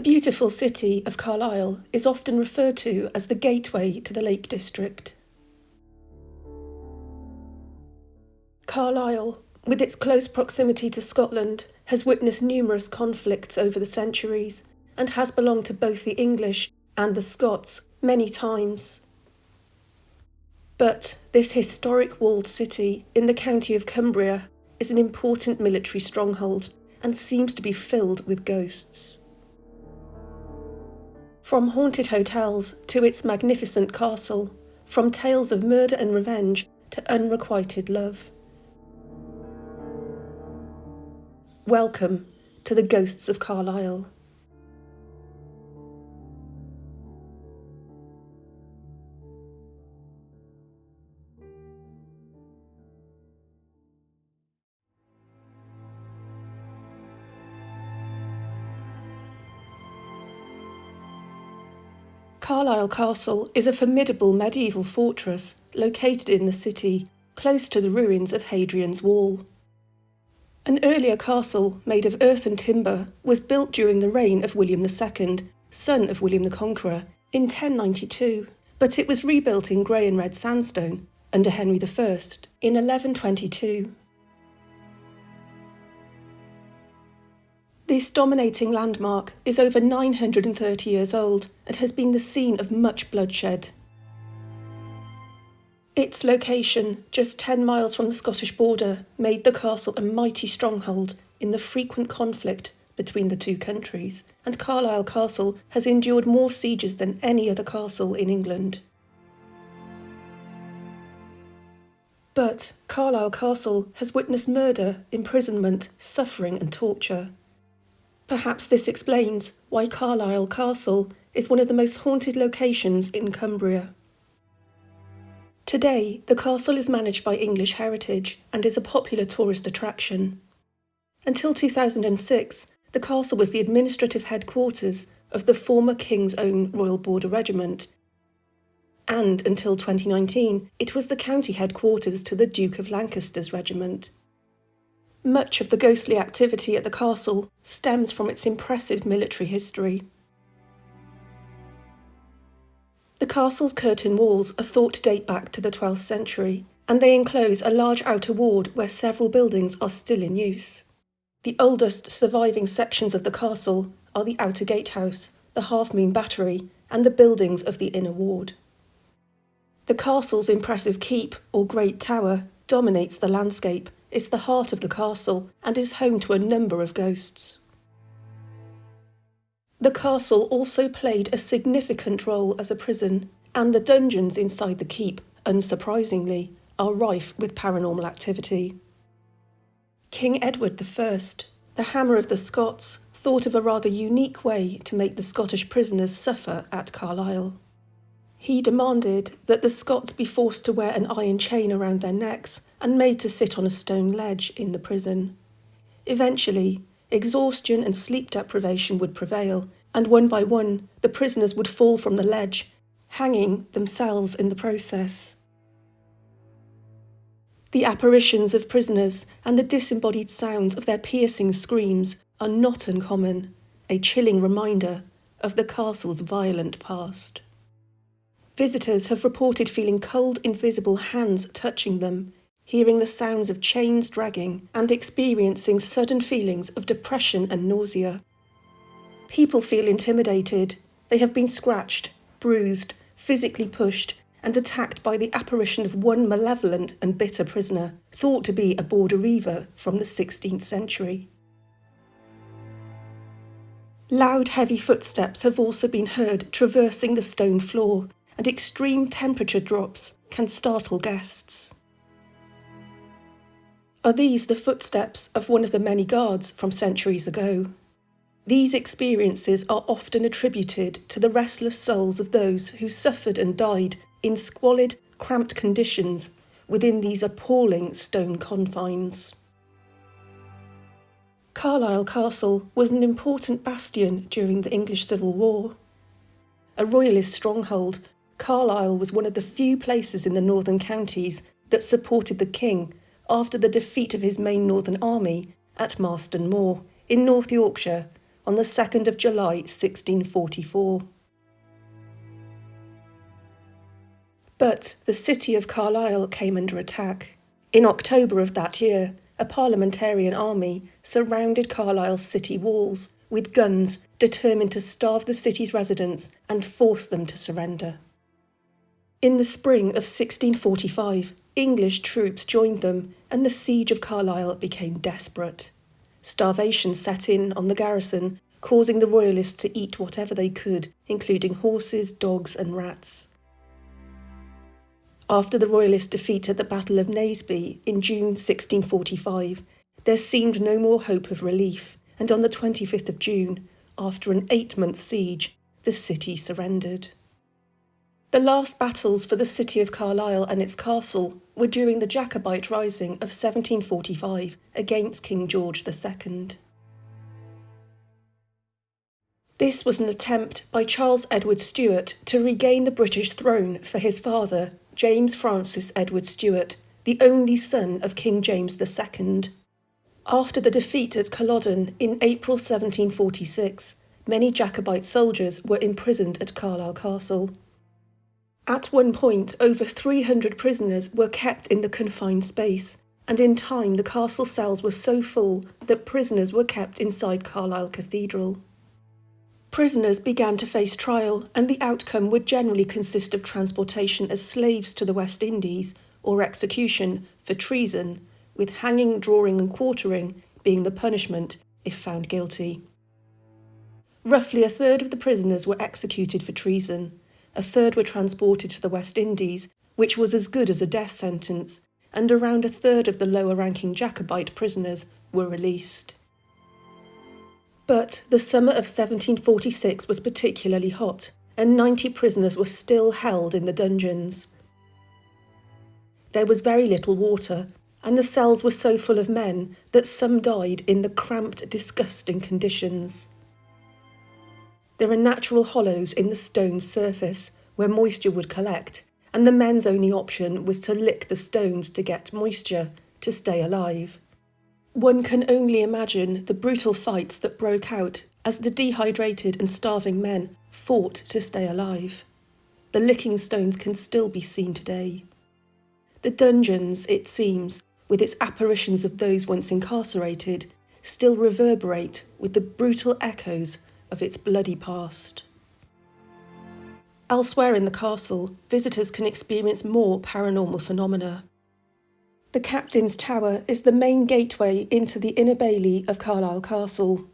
beautiful city of Carlisle is often referred to as the gateway to the Lake District. Carlisle, with its close proximity to Scotland, has witnessed numerous conflicts over the centuries and has belonged to both the English and the Scots many times. But this historic walled city in the county of Cumbria is an important military stronghold and seems to be filled with ghosts. From haunted hotels to its magnificent castle, from tales of murder and revenge to unrequited love. Welcome to the Ghosts of Carlisle. Carlisle Castle is a formidable medieval fortress located in the city, close to the ruins of Hadrian's Wall. An earlier castle, made of earth and timber, was built during the reign of William II, son of William the Conqueror, in 1092, but it was rebuilt in grey and red sandstone under Henry I in 1122. This dominating landmark is over 930 years old and has been the scene of much bloodshed. Its location, just 10 miles from the Scottish border, made the castle a mighty stronghold in the frequent conflict between the two countries, and Carlisle Castle has endured more sieges than any other castle in England. But Carlisle Castle has witnessed murder, imprisonment, suffering and torture. Perhaps this explains why Carlisle Castle is one of the most haunted locations in Cumbria. Today, the castle is managed by English Heritage and is a popular tourist attraction. Until 2006, the castle was the administrative headquarters of the former King's Own Royal Border Regiment, and until 2019, it was the county headquarters to the Duke of Lancaster's regiment. Much of the ghostly activity at the castle stems from its impressive military history. The castle's curtain walls are thought to date back to the 12th century, and they enclose a large outer ward where several buildings are still in use. The oldest surviving sections of the castle are the outer gatehouse, the half-moon battery, and the buildings of the inner ward. The castle's impressive keep, or great tower, dominates the landscape, is the heart of the castle, and is home to a number of ghosts. The castle also played a significant role as a prison, and the dungeons inside the keep, unsurprisingly, are rife with paranormal activity. King Edward I, the Hammer of the Scots, thought of a rather unique way to make the Scottish prisoners suffer at Carlisle. He demanded that the Scots be forced to wear an iron chain around their necks and made to sit on a stone ledge in the prison. Eventually, exhaustion and sleep deprivation would prevail, and one by one, the prisoners would fall from the ledge, hanging themselves in the process. The apparitions of prisoners and the disembodied sounds of their piercing screams are not uncommon, a chilling reminder of the castle's violent past. Visitors have reported feeling cold, invisible hands touching them, hearing the sounds of chains dragging, and experiencing sudden feelings of depression and nausea. People feel intimidated. They have been scratched, bruised, physically pushed, and attacked by the apparition of one malevolent and bitter prisoner, thought to be a border reiver from the 16th century. Loud, heavy footsteps have also been heard traversing the stone floor, and extreme temperature drops can startle guests. Are these the footsteps of one of the many guards from centuries ago? These experiences are often attributed to the restless souls of those who suffered and died in squalid, cramped conditions within these appalling stone confines. Carlisle Castle was an important bastion during the English Civil War. A royalist stronghold, Carlisle was one of the few places in the northern counties that supported the king after the defeat of his main northern army at Marston Moor in North Yorkshire on the 2nd of July 1644. But the city of Carlisle came under attack. In October of that year, a parliamentarian army surrounded Carlisle's city walls with guns, determined to starve the city's residents and force them to surrender. In the spring of 1645, English troops joined them and the siege of Carlisle became desperate. Starvation set in on the garrison, causing the royalists to eat whatever they could, including horses, dogs and rats. After the royalist defeat at the Battle of Naseby in June 1645, there seemed no more hope of relief, and on the 25th of June, after an 8-month siege, the city surrendered. The last battles for the city of Carlisle and its castle were during the Jacobite Rising of 1745 against King George II. This was an attempt by Charles Edward Stuart to regain the British throne for his father, James Francis Edward Stuart, the only son of King James II. After the defeat at Culloden in April 1746, many Jacobite soldiers were imprisoned at Carlisle Castle. At one point, over 300 prisoners were kept in the confined space, and in time the castle cells were so full that prisoners were kept inside Carlisle Cathedral. Prisoners began to face trial, and the outcome would generally consist of transportation as slaves to the West Indies or execution for treason, with hanging, drawing and quartering being the punishment if found guilty. Roughly a third of the prisoners were executed for treason, a third were transported to the West Indies, which was as good as a death sentence, and around a third of the lower-ranking Jacobite prisoners were released. But the summer of 1746 was particularly hot, and 90 prisoners were still held in the dungeons. There was very little water, and the cells were so full of men that some died in the cramped, disgusting conditions. There are natural hollows in the stone surface where moisture would collect, and the men's only option was to lick the stones to get moisture to stay alive. One can only imagine the brutal fights that broke out as the dehydrated and starving men fought to stay alive. The licking stones can still be seen today. The dungeons, it seems, with its apparitions of those once incarcerated, still reverberate with the brutal echoes of its bloody past. Elsewhere in the castle, visitors can experience more paranormal phenomena. The Captain's Tower is the main gateway into the inner bailey of Carlisle Castle.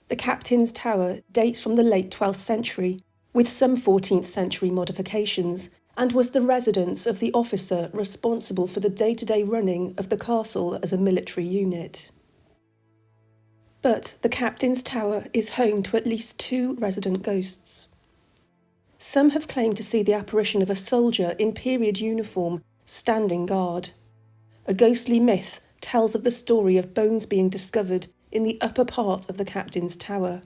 The Captain's Tower dates from the late 12th century, with some 14th century modifications, and was the residence of the officer responsible for the day-to-day running of the castle as a military unit. But the Captain's Tower is home to at least 2 resident ghosts. Some have claimed to see the apparition of a soldier in period uniform standing guard. A ghostly myth tells of the story of bones being discovered in the upper part of the Captain's Tower.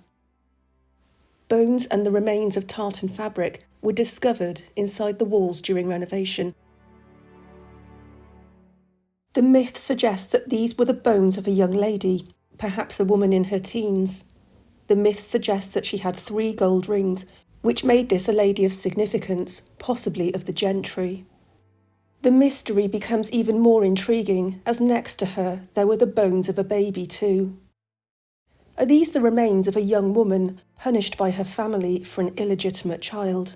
Bones and the remains of tartan fabric were discovered inside the walls during renovation. The myth suggests that these were the bones of a young lady, perhaps a woman in her teens. The myth suggests that she had 3 gold rings, which made this a lady of significance, possibly of the gentry. The mystery becomes even more intriguing as next to her there were the bones of a baby too. Are these the remains of a young woman punished by her family for an illegitimate child?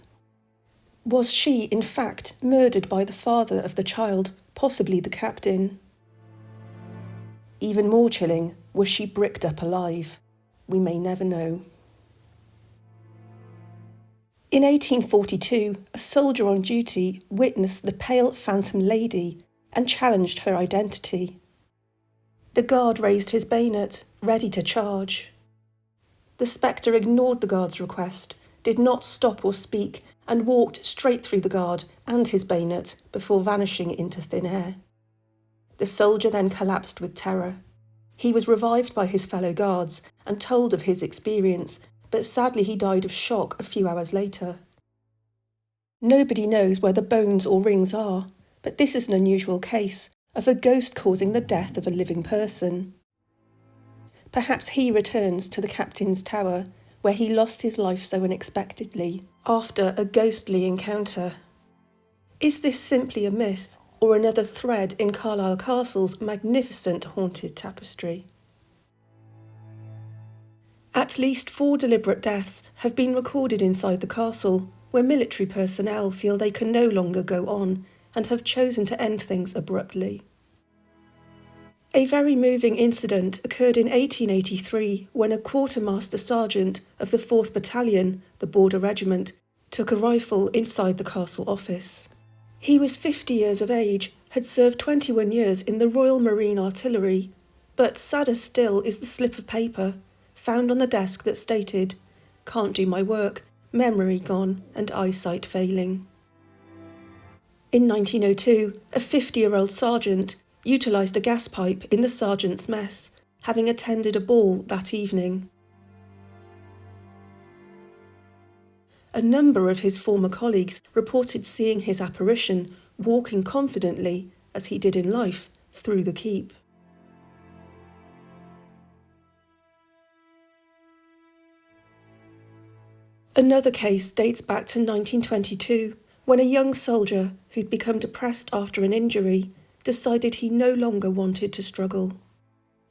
Was she, in fact, murdered by the father of the child, possibly the captain? Even more chilling, was she bricked up alive? We may never know. In 1842, a soldier on duty witnessed the pale phantom lady and challenged her identity. The guard raised his bayonet, ready to charge. The spectre ignored the guard's request, did not stop or speak, and walked straight through the guard and his bayonet before vanishing into thin air. The soldier then collapsed with terror. He was revived by his fellow guards and told of his experience, but sadly he died of shock a few hours later. Nobody knows where the bones or rings are, but this is an unusual case of a ghost causing the death of a living person. Perhaps he returns to the captain's tower, where he lost his life so unexpectedly, after a ghostly encounter. Is this simply a myth, or another thread in Carlisle Castle's magnificent haunted tapestry? At least 4 deliberate deaths have been recorded inside the castle, where military personnel feel they can no longer go on and have chosen to end things abruptly. A very moving incident occurred in 1883 when a quartermaster sergeant of the 4th Battalion, the Border Regiment, took a rifle inside the castle office. He was 50 years of age, had served 21 years in the Royal Marine Artillery, but sadder still is the slip of paper found on the desk that stated, "Can't do my work, memory gone and eyesight failing." In 1902, a 50-year-old sergeant utilised a gas pipe in the sergeant's mess, having attended a ball that evening. A number of his former colleagues reported seeing his apparition walking confidently, as he did in life, through the keep. Another case dates back to 1922, when a young soldier who'd become depressed after an injury decided he no longer wanted to struggle.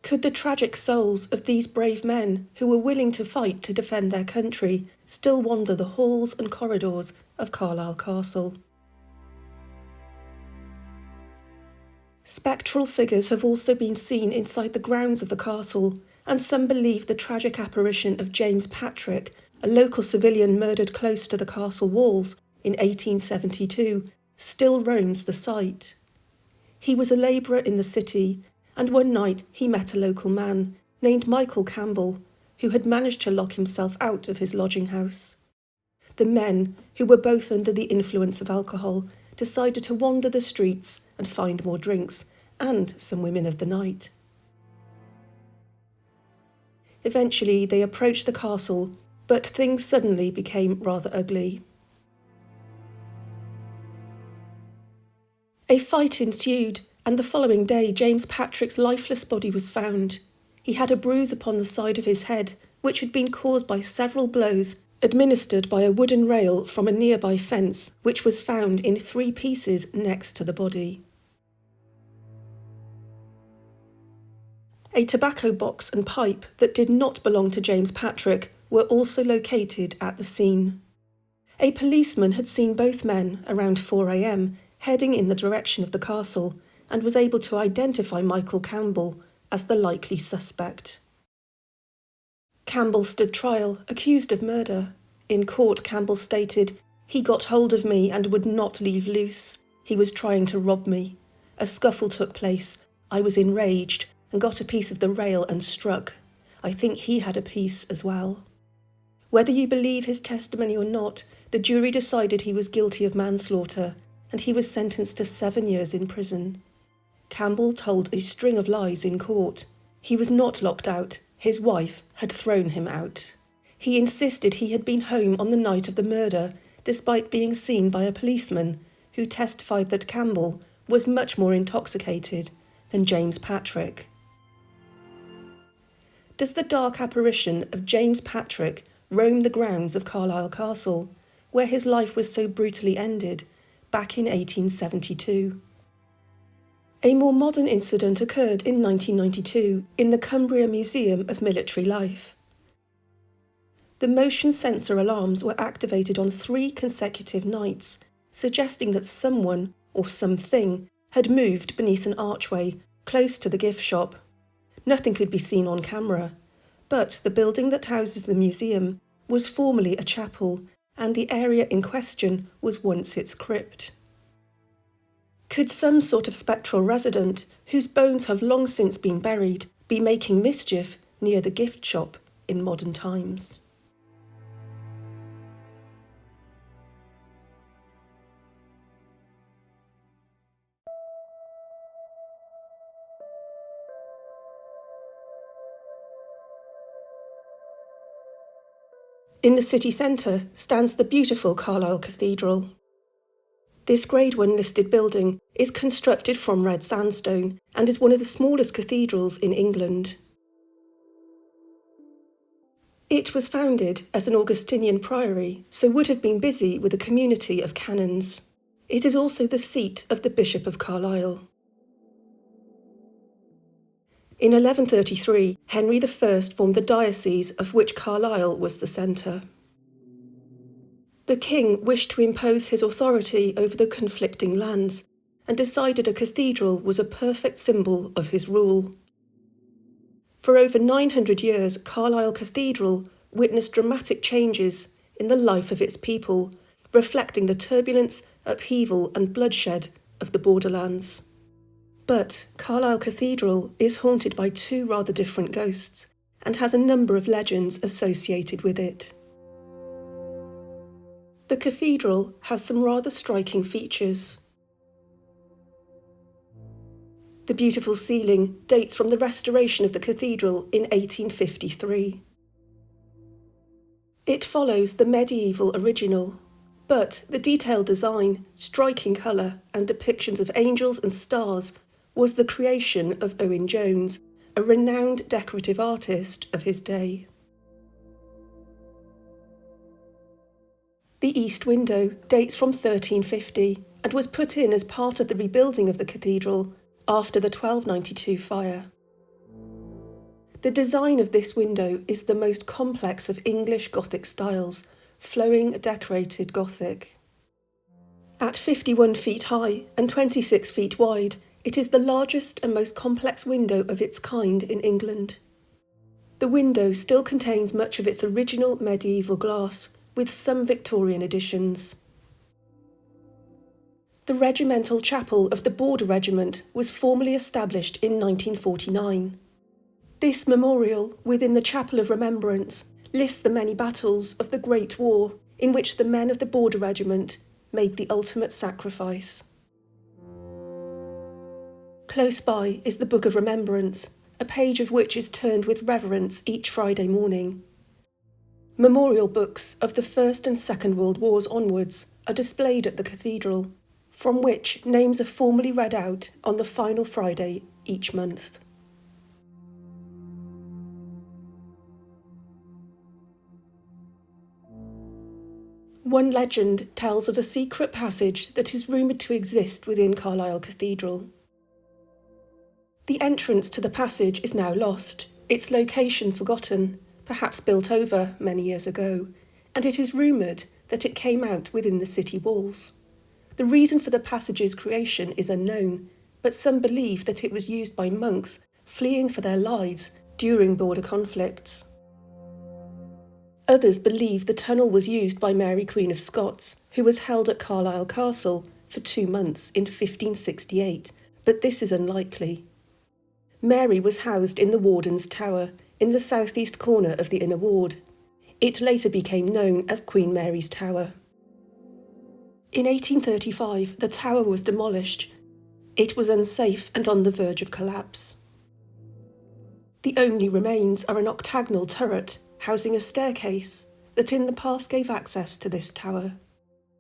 Could the tragic souls of these brave men who were willing to fight to defend their country still wander the halls and corridors of Carlisle Castle? Spectral figures have also been seen inside the grounds of the castle, and some believe the tragic apparition of James Patrick, a local civilian murdered close to the castle walls in 1872, still roams the site. He was a labourer in the city, and one night he met a local man named Michael Campbell, who had managed to lock himself out of his lodging house. The men, who were both under the influence of alcohol, decided to wander the streets and find more drinks and some women of the night. Eventually they approached the castle, but things suddenly became rather ugly. A fight ensued, and the following day James Patrick's lifeless body was found. He had a bruise upon the side of his head, which had been caused by several blows administered by a wooden rail from a nearby fence, which was found in 3 pieces next to the body. A tobacco box and pipe that did not belong to James Patrick were also located at the scene. A policeman had seen both men around 4 a.m. heading in the direction of the castle and was able to identify Michael Campbell as the likely suspect. Campbell stood trial, accused of murder. In court, Campbell stated, "He got hold of me and would not leave loose. He was trying to rob me. A scuffle took place. I was enraged and got a piece of the rail and struck. I think he had a piece as well." Whether you believe his testimony or not, the jury decided he was guilty of manslaughter, and he was sentenced to 7 years in prison. Campbell told a string of lies in court. He was not locked out. His wife had thrown him out. He insisted he had been home on the night of the murder, despite being seen by a policeman who testified that Campbell was much more intoxicated than James Patrick. Does the dark apparition of James Patrick roam the grounds of Carlisle Castle, where his life was so brutally ended back in 1872? A more modern incident occurred in 1992 in the Cumbria Museum of Military Life. The motion sensor alarms were activated on 3 consecutive nights, suggesting that someone or something had moved beneath an archway close to the gift shop. Nothing could be seen on camera, but the building that houses the museum was formerly a chapel, and the area in question was once its crypt. Could some sort of spectral resident, whose bones have long since been buried, be making mischief near the gift shop in modern times? In the city centre stands the beautiful Carlisle Cathedral. This Grade 1 listed building is constructed from red sandstone and is one of the smallest cathedrals in England. It was founded as an Augustinian priory, so would have been busy with a community of canons. It is also the seat of the Bishop of Carlisle. In 1133, Henry I formed the diocese of which Carlisle was the centre. The king wished to impose his authority over the conflicting lands and decided a cathedral was a perfect symbol of his rule. For over 900 years, Carlisle Cathedral witnessed dramatic changes in the life of its people, reflecting the turbulence, upheaval and bloodshed of the borderlands. But Carlisle Cathedral is haunted by two rather different ghosts and has a number of legends associated with it. The cathedral has some rather striking features. The beautiful ceiling dates from the restoration of the cathedral in 1853. It follows the medieval original, but the detailed design, striking colour and depictions of angels and stars was the creation of Owen Jones, a renowned decorative artist of his day. The east window dates from 1350 and was put in as part of the rebuilding of the cathedral after the 1292 fire. The design of this window is the most complex of English Gothic styles, flowing decorated Gothic. At 51 feet high and 26 feet wide, it is the largest and most complex window of its kind in England. The window still contains much of its original medieval glass, with some Victorian additions. The regimental chapel of the Border Regiment was formally established in 1949. This memorial, within the Chapel of Remembrance, lists the many battles of the Great War in which the men of the Border Regiment made the ultimate sacrifice. Close by is the Book of Remembrance, a page of which is turned with reverence each Friday morning. Memorial books of the First and Second World Wars onwards are displayed at the cathedral, from which names are formally read out on the final Friday each month. One legend tells of a secret passage that is rumoured to exist within Carlisle Cathedral. The entrance to the passage is now lost, its location forgotten, perhaps built over many years ago, and it is rumoured that it came out within the city walls. The reason for the passage's creation is unknown, but some believe that it was used by monks fleeing for their lives during border conflicts. Others believe the tunnel was used by Mary Queen of Scots, who was held at Carlisle Castle for 2 months in 1568, but this is unlikely. Mary was housed in the Warden's Tower, in the southeast corner of the inner ward. It later became known as Queen Mary's Tower. In 1835, the tower was demolished. It was unsafe and on the verge of collapse. The only remains are an octagonal turret housing a staircase that in the past gave access to this tower.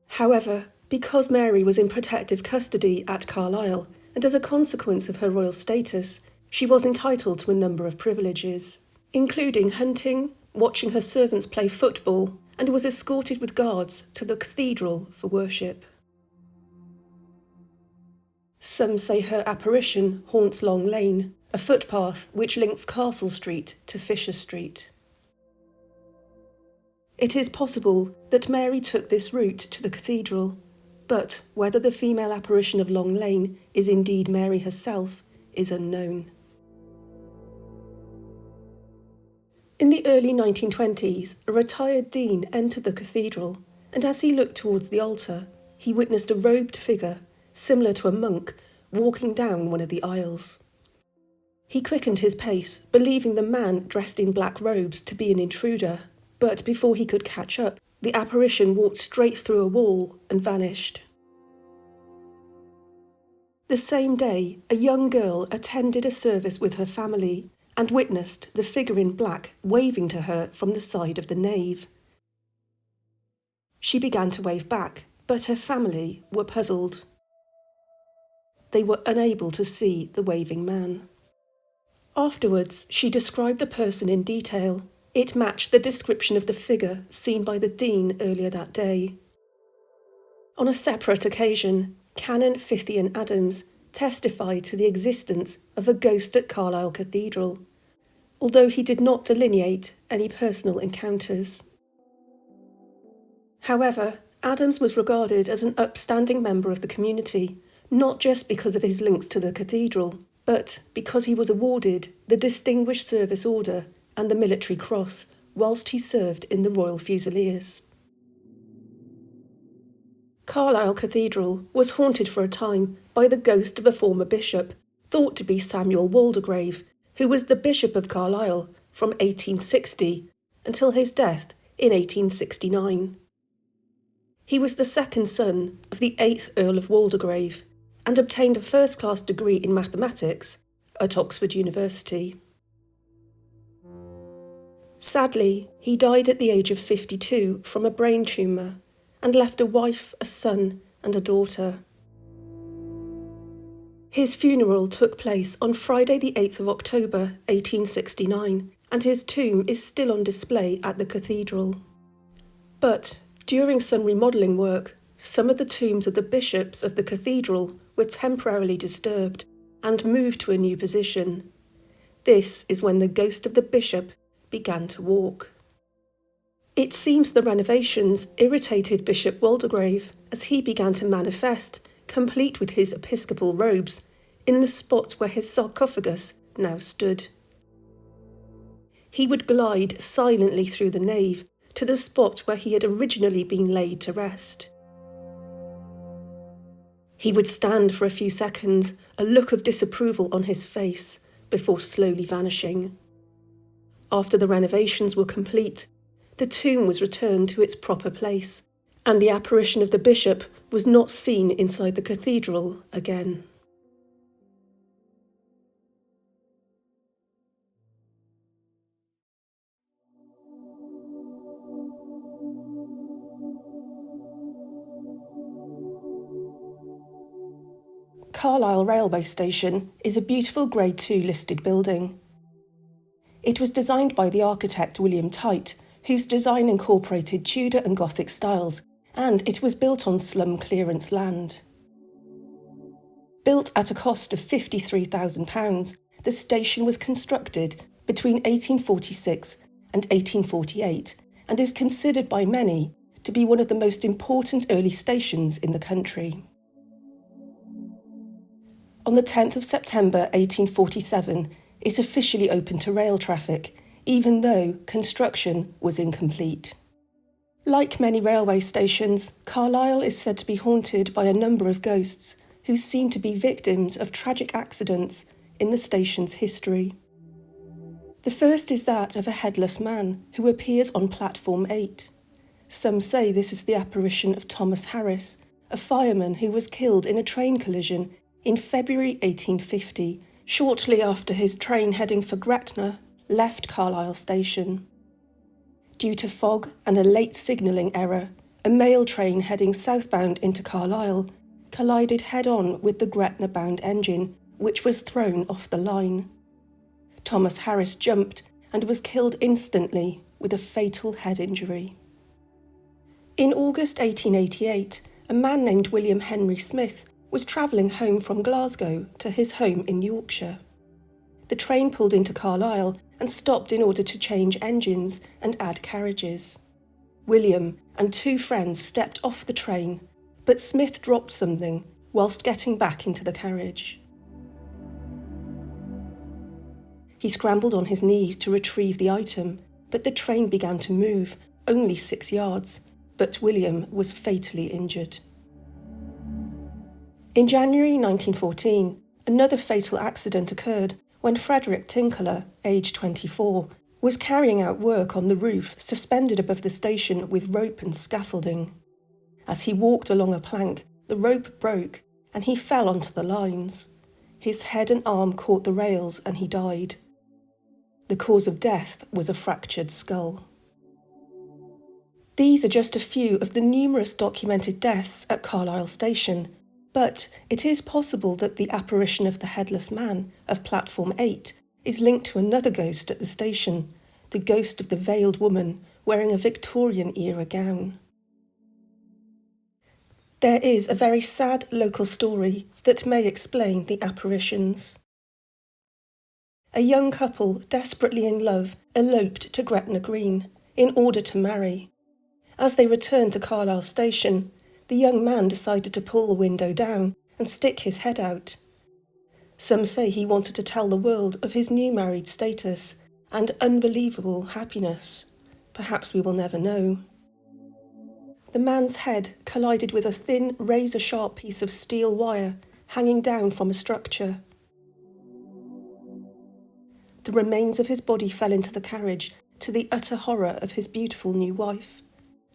However, because Mary was in protective custody at Carlisle, and as a consequence of her royal status, she was entitled to a number of privileges, including hunting, watching her servants play football, and was escorted with guards to the cathedral for worship. Some say her apparition haunts Long Lane, a footpath which links Castle Street to Fisher Street. It is possible that Mary took this route to the cathedral, but whether the female apparition of Long Lane is indeed Mary herself is unknown. In the early 1920s, a retired dean entered the cathedral, and as he looked towards the altar, he witnessed a robed figure, similar to a monk, walking down one of the aisles. He quickened his pace, believing the man dressed in black robes to be an intruder, but before he could catch up, the apparition walked straight through a wall and vanished. The same day, a young girl attended a service with her family and witnessed the figure in black waving to her from the side of the nave. She began to wave back, but her family were puzzled. They were unable to see the waving man. Afterwards, she described the person in detail. It matched the description of the figure seen by the Dean earlier that day. On a separate occasion, Canon Fithian Adams testified to the existence of a ghost at Carlisle Cathedral, although he did not delineate any personal encounters. However, Adams was regarded as an upstanding member of the community, not just because of his links to the cathedral, but because he was awarded the Distinguished Service Order and the Military Cross whilst he served in the Royal Fusiliers. Carlisle Cathedral was haunted for a time by the ghost of a former bishop, thought to be Samuel Waldegrave, who was the Bishop of Carlisle from 1860 until his death in 1869. He was the second son of the 8th Earl of Waldegrave and obtained a first-class degree in mathematics at Oxford University. Sadly, he died at the age of 52 from a brain tumour and left a wife, a son and a daughter. His funeral took place on Friday the 8th of October 1869 and his tomb is still on display at the cathedral. But during some remodelling work, some of the tombs of the bishops of the cathedral were temporarily disturbed and moved to a new position. This is when the ghost of the bishop began to walk. It seems the renovations irritated Bishop Waldegrave as he began to manifest, complete with his episcopal robes, in the spot where his sarcophagus now stood. He would glide silently through the nave to the spot where he had originally been laid to rest. He would stand for a few seconds, a look of disapproval on his face, before slowly vanishing. After the renovations were complete, the tomb was returned to its proper place, and the apparition of the bishop was not seen inside the cathedral again. Carlisle Railway Station is a beautiful Grade II listed building. It was designed by the architect William Tite, whose design incorporated Tudor and Gothic styles, and it was built on slum clearance land. Built at a cost of £53,000, the station was constructed between 1846 and 1848 and is considered by many to be one of the most important early stations in the country. On the 10th of September 1847, it officially opened to rail traffic, even though construction was incomplete. Like many railway stations, Carlisle is said to be haunted by a number of ghosts who seem to be victims of tragic accidents in the station's history. The first is that of a headless man who appears on Platform 8. Some say this is the apparition of Thomas Harris, a fireman who was killed in a train collision in February 1850, shortly after his train heading for Gretna left Carlisle Station. Due to fog and a late signalling error, a mail train heading southbound into Carlisle collided head-on with the Gretna-bound engine, which was thrown off the line. Thomas Harris jumped and was killed instantly with a fatal head injury. In August 1888, a man named William Henry Smith was travelling home from Glasgow to his home in Yorkshire. The train pulled into Carlisle and stopped in order to change engines and add carriages. William and two friends stepped off the train, but Smith dropped something whilst getting back into the carriage. He scrambled on his knees to retrieve the item, but the train began to move, only 6 yards, but William was fatally injured. In January 1914, another fatal accident occurred when Frederick Tinkler, aged 24, was carrying out work on the roof suspended above the station with rope and scaffolding. As he walked along a plank, the rope broke and he fell onto the lines. His head and arm caught the rails and he died. The cause of death was a fractured skull. These are just a few of the numerous documented deaths at Carlisle Station, but it is possible that the apparition of the Headless Man of Platform 8 is linked to another ghost at the station, the ghost of the veiled woman wearing a Victorian-era gown. There is a very sad local story that may explain the apparitions. A young couple, desperately in love, eloped to Gretna Green in order to marry. As they returned to Carlisle station, the young man decided to pull the window down and stick his head out. Some say he wanted to tell the world of his new married status and unbelievable happiness. Perhaps we will never know. The man's head collided with a thin, razor-sharp piece of steel wire hanging down from a structure. The remains of his body fell into the carriage, to the utter horror of his beautiful new wife.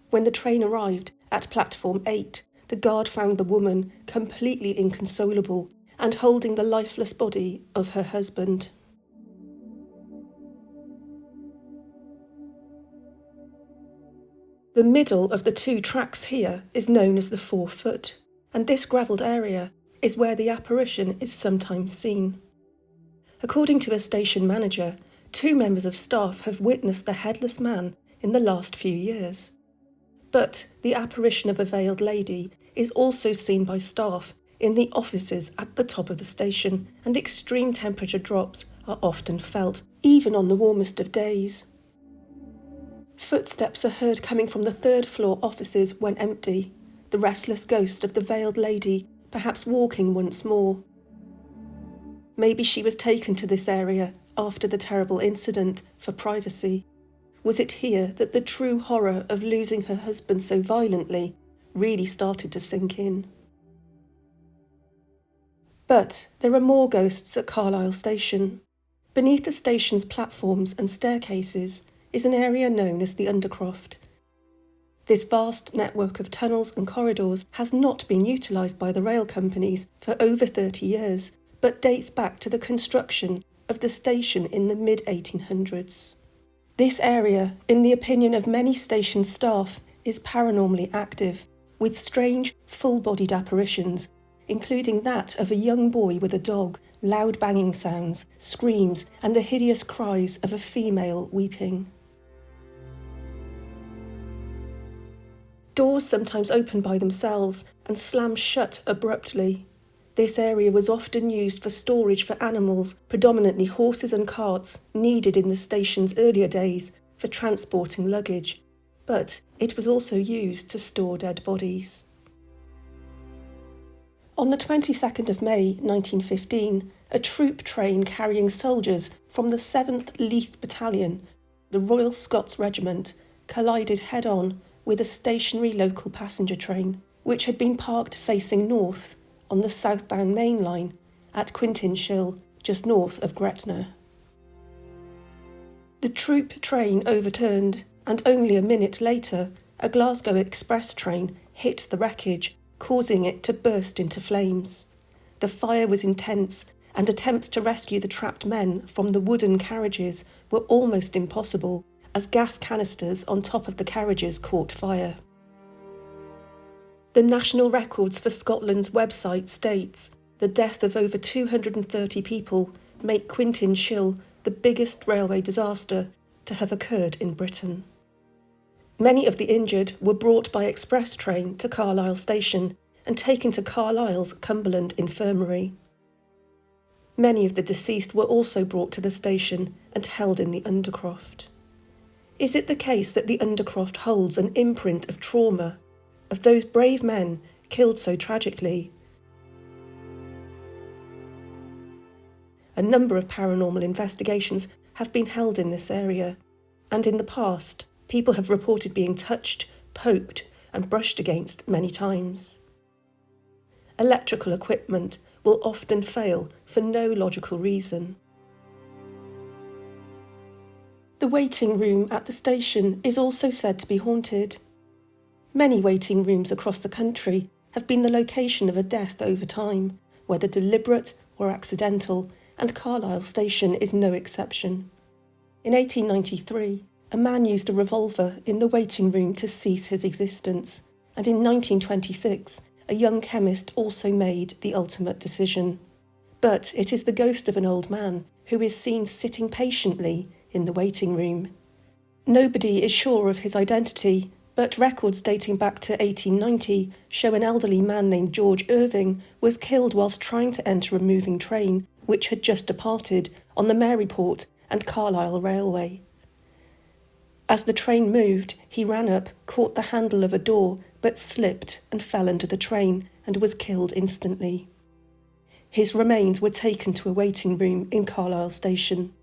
When the train arrived at platform 8, the guard found the woman completely inconsolable and holding the lifeless body of her husband. The middle of the two tracks here is known as the 4 foot, and this gravelled area is where the apparition is sometimes seen. According to a station manager, 2 members of staff have witnessed the Headless Man in the last few years. But the apparition of a veiled lady is also seen by staff in the offices at the top of the station, and extreme temperature drops are often felt, even on the warmest of days. Footsteps are heard coming from the 3rd floor offices when empty, the restless ghost of the veiled lady perhaps walking once more. Maybe she was taken to this area after the terrible incident for privacy. Was it here that the true horror of losing her husband so violently really started to sink in? But there are more ghosts at Carlisle Station. Beneath the station's platforms and staircases is an area known as the Undercroft. This vast network of tunnels and corridors has not been utilised by the rail companies for over 30 years, but dates back to the construction of the station in the mid-1800s. This area, in the opinion of many station staff, is paranormally active, with strange, full-bodied apparitions, including that of a young boy with a dog, loud banging sounds, screams, and the hideous cries of a female weeping. Doors sometimes open by themselves and slam shut abruptly. This area was often used for storage for animals, predominantly horses and carts, needed in the station's earlier days for transporting luggage, but it was also used to store dead bodies. On the 22nd of May 1915, a troop train carrying soldiers from the 7th Leith Battalion, the Royal Scots Regiment, collided head-on with a stationary local passenger train, which had been parked facing north on the southbound main line at Quintinshill, just north of Gretna. The troop train overturned, and only a minute later, a Glasgow express train hit the wreckage, causing it to burst into flames. The fire was intense, and attempts to rescue the trapped men from the wooden carriages were almost impossible, as gas canisters on top of the carriages caught fire. The National Records for Scotland's website states the death of over 230 people make Quintinshill the biggest railway disaster to have occurred in Britain. Many of the injured were brought by express train to Carlisle Station and taken to Carlisle's Cumberland Infirmary. Many of the deceased were also brought to the station and held in the Undercroft. Is it the case that the Undercroft holds an imprint of trauma, of those brave men killed so tragically? A number of paranormal investigations have been held in this area, and in the past, people have reported being touched, poked, and brushed against many times. Electrical equipment will often fail for no logical reason. The waiting room at the station is also said to be haunted. Many waiting rooms across the country have been the location of a death over time, whether deliberate or accidental, and Carlisle Station is no exception. In 1893, a man used a revolver in the waiting room to cease his existence, and in 1926, a young chemist also made the ultimate decision. But it is the ghost of an old man who is seen sitting patiently in the waiting room. Nobody is sure of his identity, but records dating back to 1890 show an elderly man named George Irving was killed whilst trying to enter a moving train which had just departed on the Maryport and Carlisle Railway. As the train moved, he ran up, caught the handle of a door, but slipped and fell under the train and was killed instantly. His remains were taken to a waiting room in Carlisle station.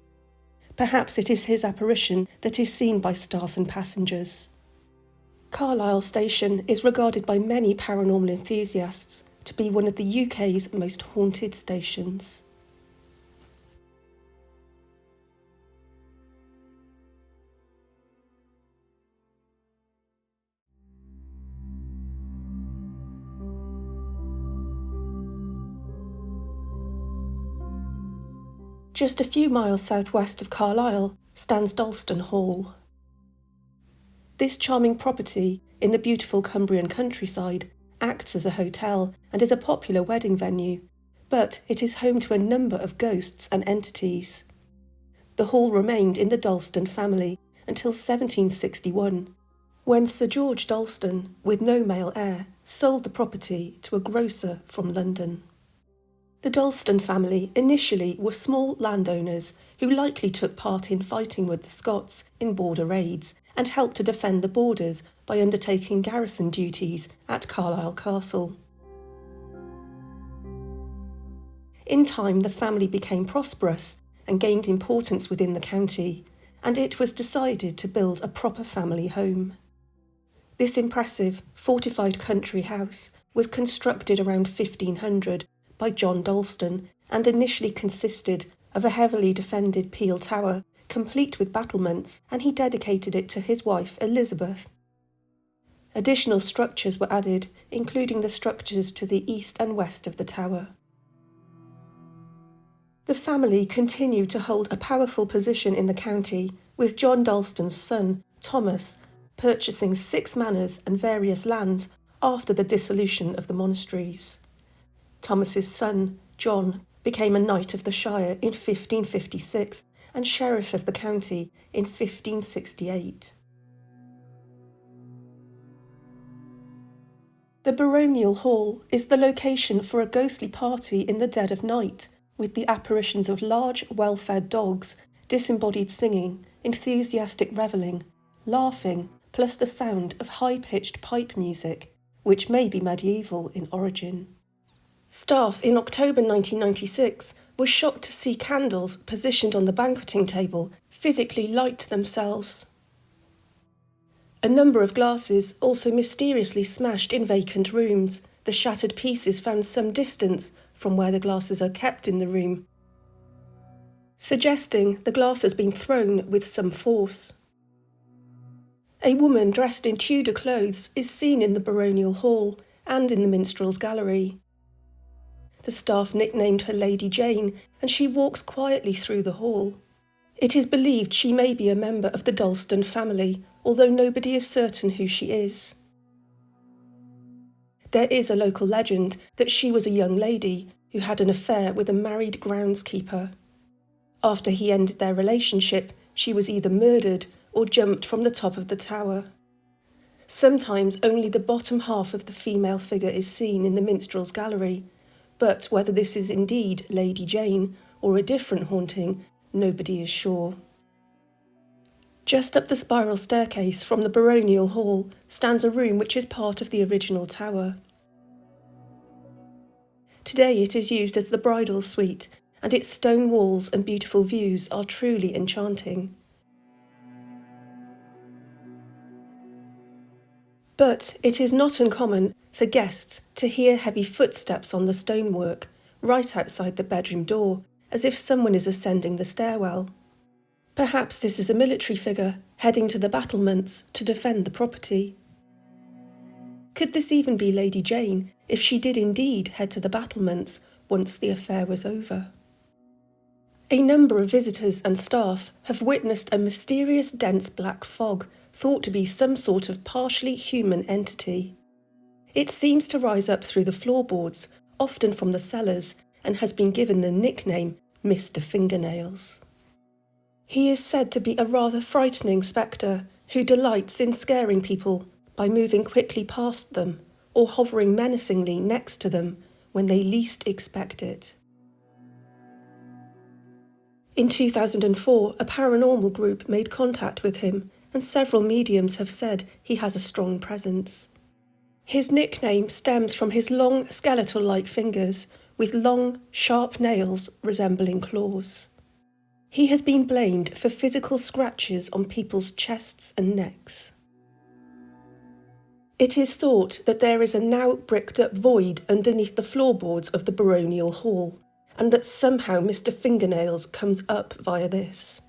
Perhaps it is his apparition that is seen by staff and passengers. Carlisle Station is regarded by many paranormal enthusiasts to be one of the UK's most haunted stations. Just a few miles southwest of Carlisle stands Dalston Hall. This charming property in the beautiful Cumbrian countryside acts as a hotel and is a popular wedding venue, but it is home to a number of ghosts and entities. The hall remained in the Dalston family until 1761, when Sir George Dalston, with no male heir, sold the property to a grocer from London. The Dalston family initially were small landowners who likely took part in fighting with the Scots in border raids and helped to defend the borders by undertaking garrison duties at Carlisle Castle. In time, the family became prosperous and gained importance within the county, and it was decided to build a proper family home. This impressive, fortified country house was constructed around 1500 by John Dalston and initially consisted of a heavily defended peel tower, complete with battlements, and he dedicated it to his wife Elizabeth. Additional structures were added, including the structures to the east and west of the tower. The family continued to hold a powerful position in the county, with John Dalston's son, Thomas, purchasing 6 manors and various lands after the dissolution of the monasteries. Thomas's son, John, became a Knight of the Shire in 1556 and Sheriff of the county in 1568. The baronial hall is the location for a ghostly party in the dead of night, with the apparitions of large, well-fed dogs, disembodied singing, enthusiastic revelling, laughing, plus the sound of high-pitched pipe music, which may be medieval in origin. Staff in October 1996 were shocked to see candles positioned on the banqueting table physically light themselves. A number of glasses also mysteriously smashed in vacant rooms, the shattered pieces found some distance from where the glasses are kept in the room, suggesting the glass has been thrown with some force. A woman dressed in Tudor clothes is seen in the baronial hall and in the minstrel's gallery. The staff nicknamed her Lady Jane, and she walks quietly through the hall. It is believed she may be a member of the Dalston family, although nobody is certain who she is. There is a local legend that she was a young lady who had an affair with a married groundskeeper. After he ended their relationship, she was either murdered or jumped from the top of the tower. Sometimes only the bottom half of the female figure is seen in the minstrel's gallery, but whether this is indeed Lady Jane or a different haunting, nobody is sure. Just up the spiral staircase from the baronial hall stands a room which is part of the original tower. Today it is used as the bridal suite, and its stone walls and beautiful views are truly enchanting. But it is not uncommon for guests to hear heavy footsteps on the stonework right outside the bedroom door, as if someone is ascending the stairwell. Perhaps this is a military figure heading to the battlements to defend the property. Could this even be Lady Jane if she did indeed head to the battlements once the affair was over? A number of visitors and staff have witnessed a mysterious dense black fog thought to be some sort of partially human entity. It seems to rise up through the floorboards, often from the cellars, and has been given the nickname Mr Fingernails. He is said to be a rather frightening spectre who delights in scaring people by moving quickly past them or hovering menacingly next to them when they least expect it. In 2004, a paranormal group made contact with him, and several mediums have said he has a strong presence. His nickname stems from his long skeletal-like fingers with long, sharp nails resembling claws. He has been blamed for physical scratches on people's chests and necks. It is thought that there is a now bricked-up void underneath the floorboards of the baronial hall, and that somehow Mr Fingernails comes up via this.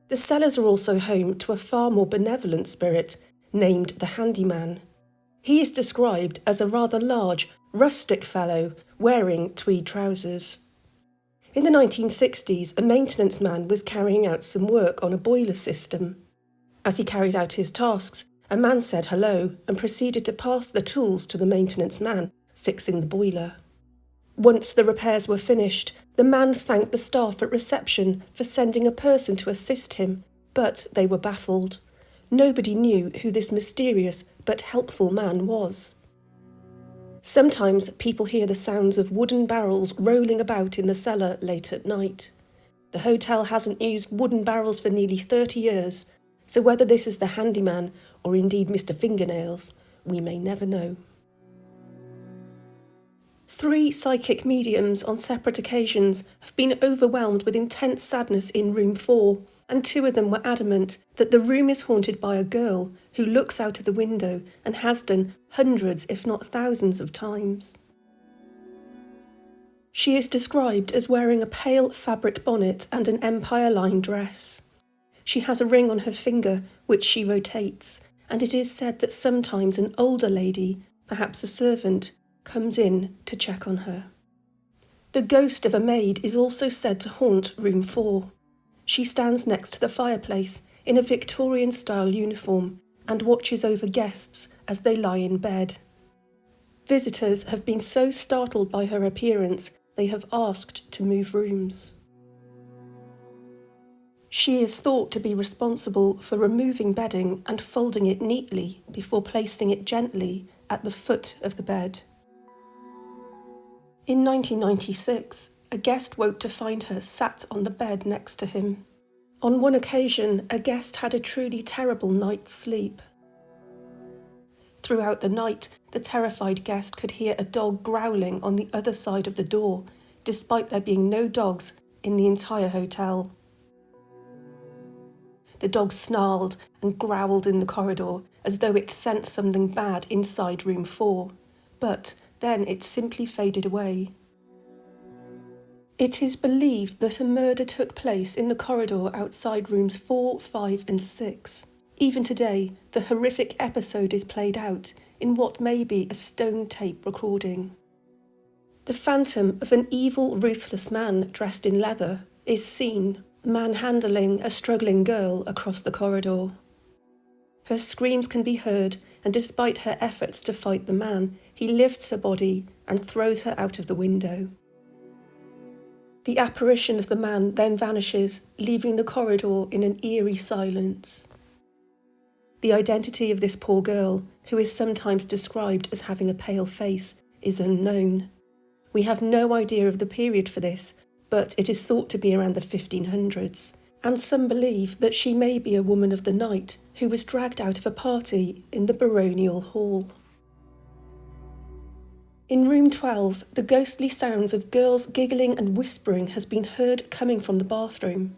The cellars are also home to a far more benevolent spirit named the Handyman. He is described as a rather large, rustic fellow wearing tweed trousers. In the 1960s, a maintenance man was carrying out some work on a boiler system. As he carried out his tasks, a man said hello and proceeded to pass the tools to the maintenance man fixing the boiler. Once the repairs were finished, the man thanked the staff at reception for sending a person to assist him, but they were baffled. Nobody knew who this mysterious but helpful man was. Sometimes people hear the sounds of wooden barrels rolling about in the cellar late at night. The hotel hasn't used wooden barrels for nearly 30 years, so whether this is the handyman or indeed Mr Fingernails, we may never know. 3 psychic mediums on separate occasions have been overwhelmed with intense sadness in room 4, and 2 of them were adamant that the room is haunted by a girl who looks out of the window and has done hundreds, if not thousands of times. She is described as wearing a pale fabric bonnet and an empire-line dress. She has a ring on her finger which she rotates, and it is said that sometimes an older lady, perhaps a servant, comes in to check on her. The ghost of a maid is also said to haunt room 4. She stands next to the fireplace in a Victorian-style uniform and watches over guests as they lie in bed. Visitors have been so startled by her appearance they have asked to move rooms. She is thought to be responsible for removing bedding and folding it neatly before placing it gently at the foot of the bed. In 1996, a guest woke to find her sat on the bed next to him. On one occasion, a guest had a truly terrible night's sleep. Throughout the night, the terrified guest could hear a dog growling on the other side of the door, despite there being no dogs in the entire hotel. The dog snarled and growled in the corridor as though it sensed something bad inside room 4, but then it simply faded away. It is believed that a murder took place in the corridor outside rooms 4, 5 and 6. Even today, the horrific episode is played out in what may be a stone tape recording. The phantom of an evil, ruthless man dressed in leather is seen manhandling a struggling girl across the corridor. Her screams can be heard, and despite her efforts to fight the man, he lifts her body and throws her out of the window. The apparition of the man then vanishes, leaving the corridor in an eerie silence. The identity of this poor girl, who is sometimes described as having a pale face, is unknown. We have no idea of the period for this, but it is thought to be around the 1500s, and some believe that she may be a woman of the night who was dragged out of a party in the baronial hall. In room 12, the ghostly sounds of girls giggling and whispering has been heard coming from the bathroom.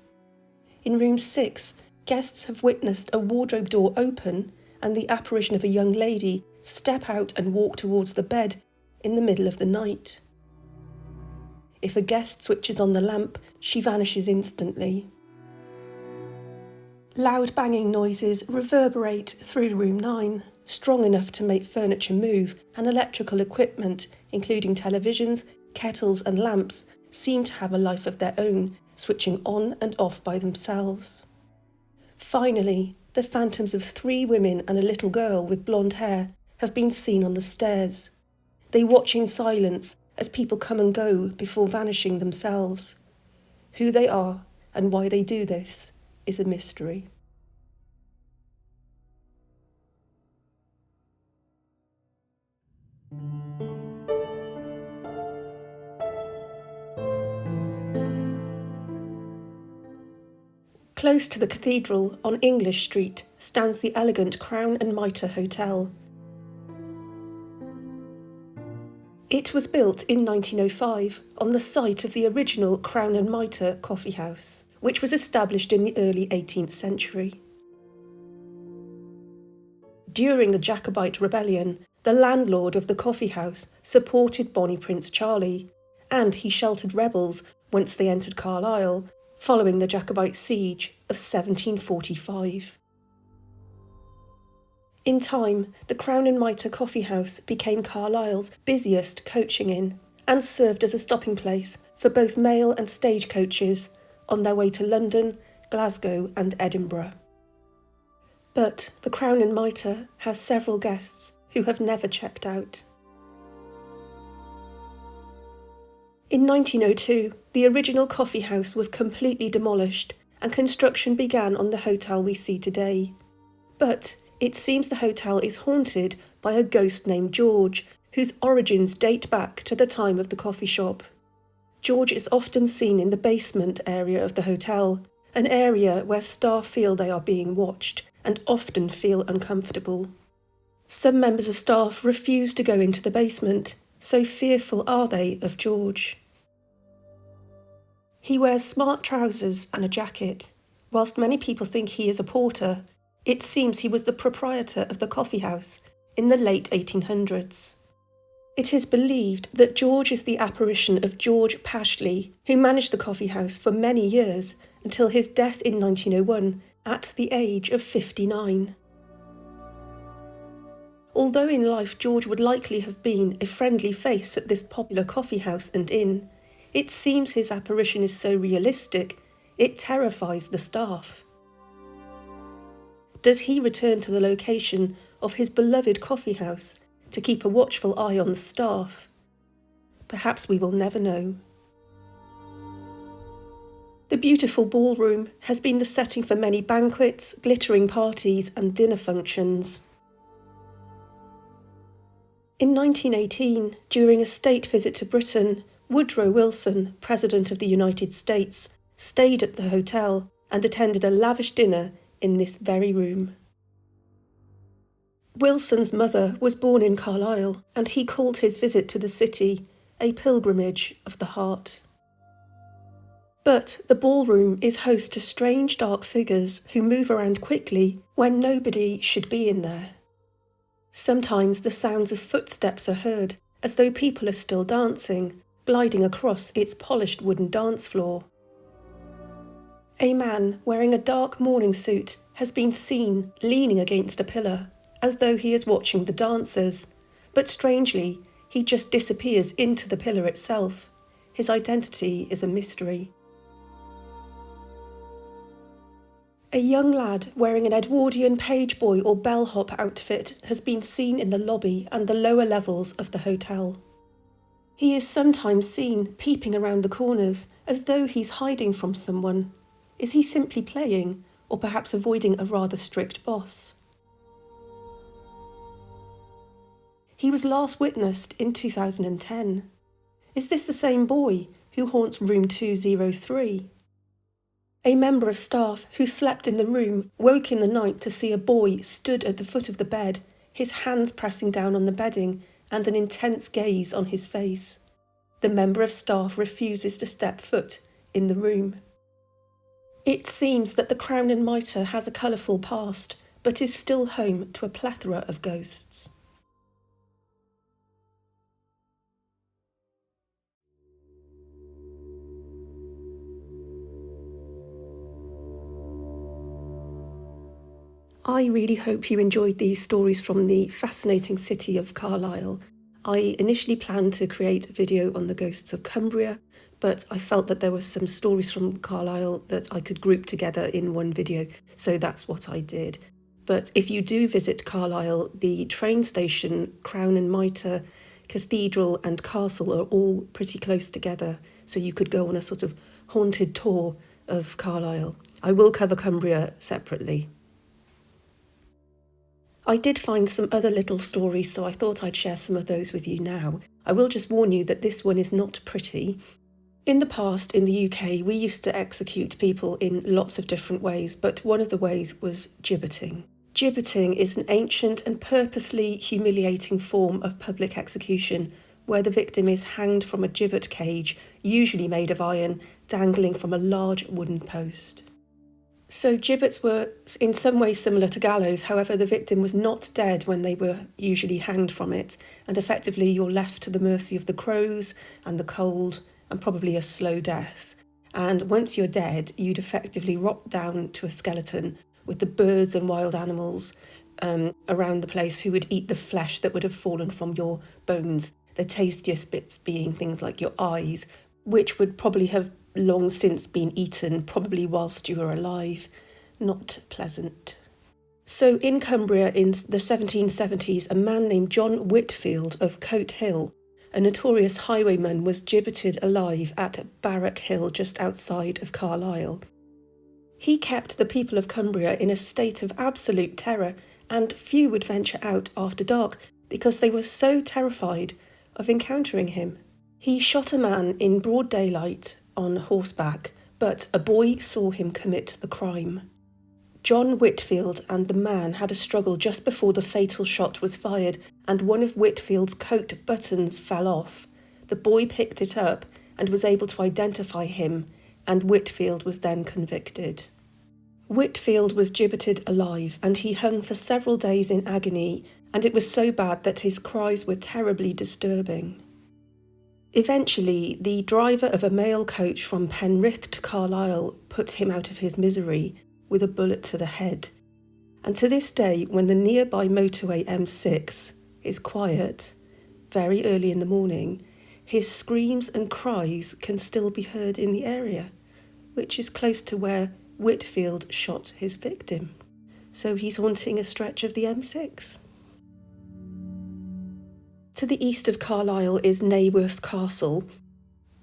In room 6, guests have witnessed a wardrobe door open and the apparition of a young lady step out and walk towards the bed in the middle of the night. If a guest switches on the lamp, she vanishes instantly. Loud banging noises reverberate through room 9, strong enough to make furniture move, and electrical equipment, including televisions, kettles and lamps, seem to have a life of their own, switching on and off by themselves. Finally, the phantoms of 3 women and a little girl with blonde hair have been seen on the stairs. They watch in silence as people come and go before vanishing themselves. Who they are and why they do this is a mystery. Close to the cathedral, on English Street, stands the elegant Crown and Mitre Hotel. It was built in 1905 on the site of the original Crown and Mitre coffee house, which was established in the early 18th century. During the Jacobite rebellion, the landlord of the coffee house supported Bonnie Prince Charlie, and he sheltered rebels once they entered Carlisle, following the Jacobite siege of 1745. In time, the Crown and Mitre coffee house became Carlisle's busiest coaching inn and served as a stopping place for both mail and stage coaches on their way to London, Glasgow and Edinburgh. But the Crown and Mitre has several guests who have never checked out. In 1902, the original coffee house was completely demolished and construction began on the hotel we see today. But it seems the hotel is haunted by a ghost named George, whose origins date back to the time of the coffee shop. George is often seen in the basement area of the hotel, an area where staff feel they are being watched and often feel uncomfortable. Some members of staff refuse to go into the basement, so fearful are they of George. He wears smart trousers and a jacket. Whilst many people think he is a porter, it seems he was the proprietor of the coffee house in the late 1800s. It is believed that George is the apparition of George Pashley, who managed the coffee house for many years until his death in 1901 at the age of 59. Although in life George would likely have been a friendly face at this popular coffee house and inn, it seems his apparition is so realistic, it terrifies the staff. Does he return to the location of his beloved coffee house to keep a watchful eye on the staff? Perhaps we will never know. The beautiful ballroom has been the setting for many banquets, glittering parties and dinner functions. In 1918, during a state visit to Britain, Woodrow Wilson, President of the United States, stayed at the hotel and attended a lavish dinner in this very room. Wilson's mother was born in Carlisle, and he called his visit to the city a pilgrimage of the heart. But the ballroom is host to strange dark figures who move around quickly when nobody should be in there. Sometimes the sounds of footsteps are heard, as though people are still dancing, gliding across its polished wooden dance floor. A man wearing a dark morning suit has been seen leaning against a pillar, as though he is watching the dancers, but strangely, he just disappears into the pillar itself. His identity is a mystery. A young lad wearing an Edwardian page boy or bellhop outfit has been seen in the lobby and the lower levels of the hotel. He is sometimes seen peeping around the corners as though he's hiding from someone. Is he simply playing, or perhaps avoiding a rather strict boss? He was last witnessed in 2010. Is this the same boy who haunts room 203? A member of staff who slept in the room woke in the night to see a boy stood at the foot of the bed, his hands pressing down on the bedding and an intense gaze on his face. The member of staff refuses to step foot in the room. It seems that the Crown and Mitre has a colourful past, but is still home to a plethora of ghosts. I really hope you enjoyed these stories from the fascinating city of Carlisle. I initially planned to create a video on the ghosts of Cumbria, but I felt that there were some stories from Carlisle that I could group together in one video, so that's what I did. But if you do visit Carlisle, the train station, Crown and Mitre, Cathedral and Castle are all pretty close together, so you could go on a sort of haunted tour of Carlisle. I will cover Cumbria separately. I did find some other little stories, so I thought I'd share some of those with you now. I will just warn you that this one is not pretty. In the past, in the UK, we used to execute people in lots of different ways, but one of the ways was gibbeting. Gibbeting is an ancient and purposely humiliating form of public execution where the victim is hanged from a gibbet cage, usually made of iron, dangling from a large wooden post. So gibbets were in some ways similar to gallows, however the victim was not dead when they were usually hanged from it, and effectively you're left to the mercy of the crows and the cold and probably a slow death. And once you're dead, you'd effectively rot down to a skeleton with the birds and wild animals around the place who would eat the flesh that would have fallen from your bones, the tastiest bits being things like your eyes, which would probably have long since been eaten, probably whilst you were alive. Not pleasant. So in Cumbria in the 1770s, a man named John Whitfield of Coat Hill, a notorious highwayman, was gibbeted alive at Barrack Hill just outside of Carlisle. He kept the people of Cumbria in a state of absolute terror, and few would venture out after dark because they were so terrified of encountering him. He shot a man in broad daylight on horseback, but a boy saw him commit the crime. John Whitfield and the man had a struggle just before the fatal shot was fired, and one of Whitfield's coat buttons fell off. The boy picked it up and was able to identify him, and Whitfield was then convicted. Whitfield was gibbeted alive, and he hung for several days in agony, and it was so bad that his cries were terribly disturbing. Eventually, the driver of a mail coach from Penrith to Carlisle put him out of his misery with a bullet to the head. And to this day, when the nearby motorway M6 is quiet, very early in the morning, his screams and cries can still be heard in the area, which is close to where Whitfield shot his victim. So he's haunting a stretch of the M6. To the east of Carlisle is Naworth Castle.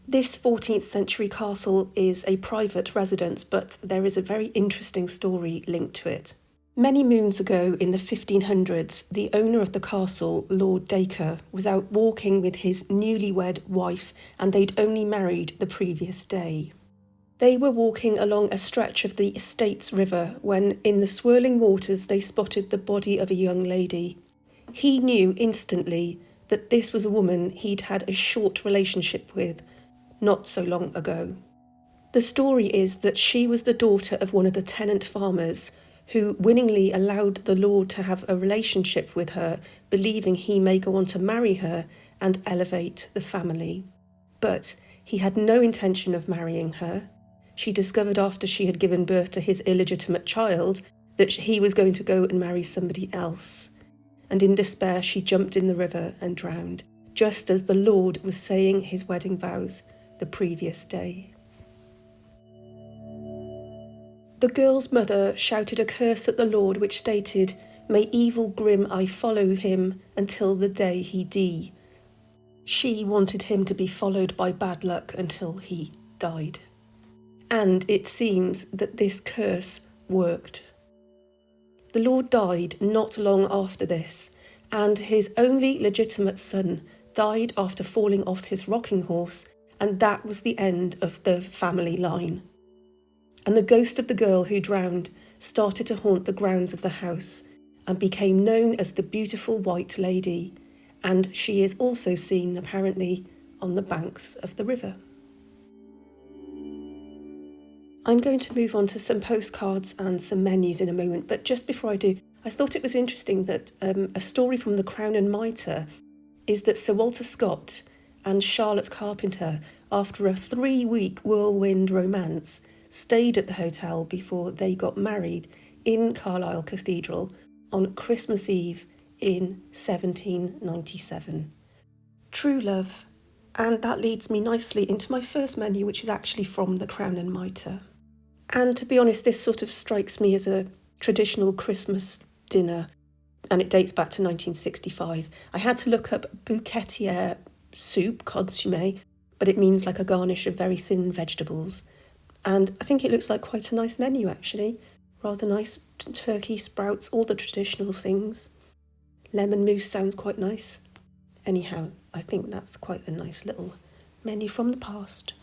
This 14th century castle is a private residence, but there is a very interesting story linked to it. Many moons ago in the 1500s, the owner of the castle, Lord Dacre, was out walking with his newlywed wife, and they'd only married the previous day. They were walking along a stretch of the estate's river when, in the swirling waters, they spotted the body of a young lady. He knew instantly that this was a woman he'd had a short relationship with not so long ago. The story is that she was the daughter of one of the tenant farmers who willingly allowed the lord to have a relationship with her, believing he may go on to marry her and elevate the family. But he had no intention of marrying her. She discovered after she had given birth to his illegitimate child that he was going to go and marry somebody else. And in despair she jumped in the river and drowned, just as the lord was saying his wedding vows the previous day. The girl's mother shouted a curse at the lord which stated, "May evil grim I follow him until the day he die." She wanted him to be followed by bad luck until he died. And it seems that this curse worked. The lord died not long after this, and his only legitimate son died after falling off his rocking horse, and that was the end of the family line. And the ghost of the girl who drowned started to haunt the grounds of the house and became known as the Beautiful White Lady, and she is also seen, apparently, on the banks of the river. I'm going to move on to some postcards and some menus in a moment, but just before I do, I thought it was interesting that a story from the Crown and Mitre is that Sir Walter Scott and Charlotte Carpenter, after a 3-week whirlwind romance, stayed at the hotel before they got married in Carlisle Cathedral on Christmas Eve in 1797. True love. And that leads me nicely into my first menu, which is actually from the Crown and Mitre. And to be honest, this sort of strikes me as a traditional Christmas dinner, and it dates back to 1965. I had to look up bouquetière soup, consommé, but it means like a garnish of very thin vegetables. And I think it looks like quite a nice menu actually. Rather nice turkey, sprouts, all the traditional things. Lemon mousse sounds quite nice. Anyhow, I think that's quite a nice little menu from the past.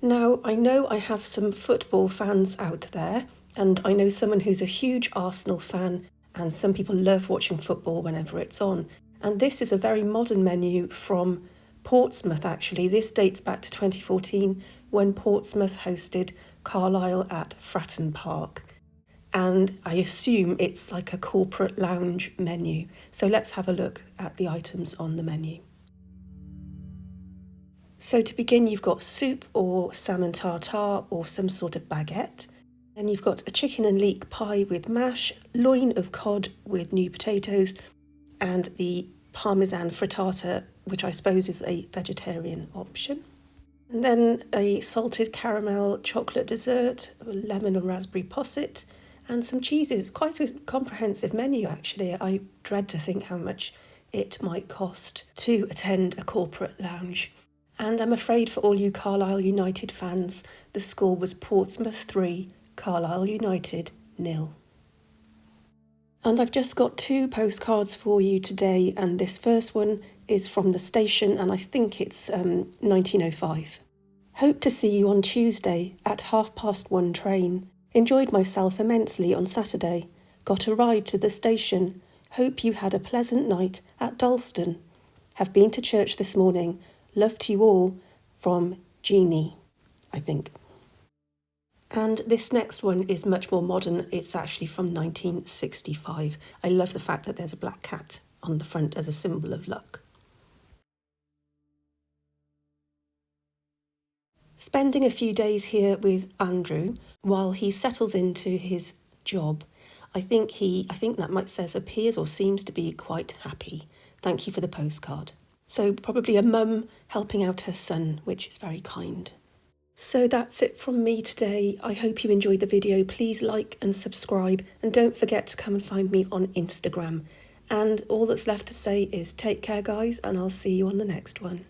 Now, I know I have some football fans out there, and I know someone who's a huge Arsenal fan, and some people love watching football whenever it's on. And this is a very modern menu from Portsmouth, actually. This dates back to 2014 when Portsmouth hosted Carlisle at Fratton Park. And I assume it's like a corporate lounge menu. So let's have a look at the items on the menu. So to begin, you've got soup or salmon tartare or some sort of baguette. Then you've got a chicken and leek pie with mash, loin of cod with new potatoes, and the parmesan frittata, which I suppose is a vegetarian option. And then a salted caramel chocolate dessert, a lemon and raspberry posset, and some cheeses. Quite a comprehensive menu, actually. I dread to think how much it might cost to attend a corporate lounge. And I'm afraid for all you Carlisle United fans, the score was Portsmouth 3, Carlisle United 0. And I've just got 2 postcards for you today, and this first one is from the station, and I think it's 1905. Hope to see you on Tuesday at 1:30 train. Enjoyed myself immensely on Saturday. Got a ride to the station. Hope you had a pleasant night at Dalston. Have been to church this morning. Love to you all, from Jeannie, I think. And this next one is much more modern. It's actually from 1965. I love the fact that there's a black cat on the front as a symbol of luck. Spending a few days here with Andrew while he settles into his job. I think that might says appears or seems to be quite happy. Thank you for the postcard. So probably a mum helping out her son, which is very kind. So that's it from me today. I hope you enjoyed the video. Please like and subscribe, and don't forget to come and find me on Instagram. And all that's left to say is take care, guys, and I'll see you on the next one.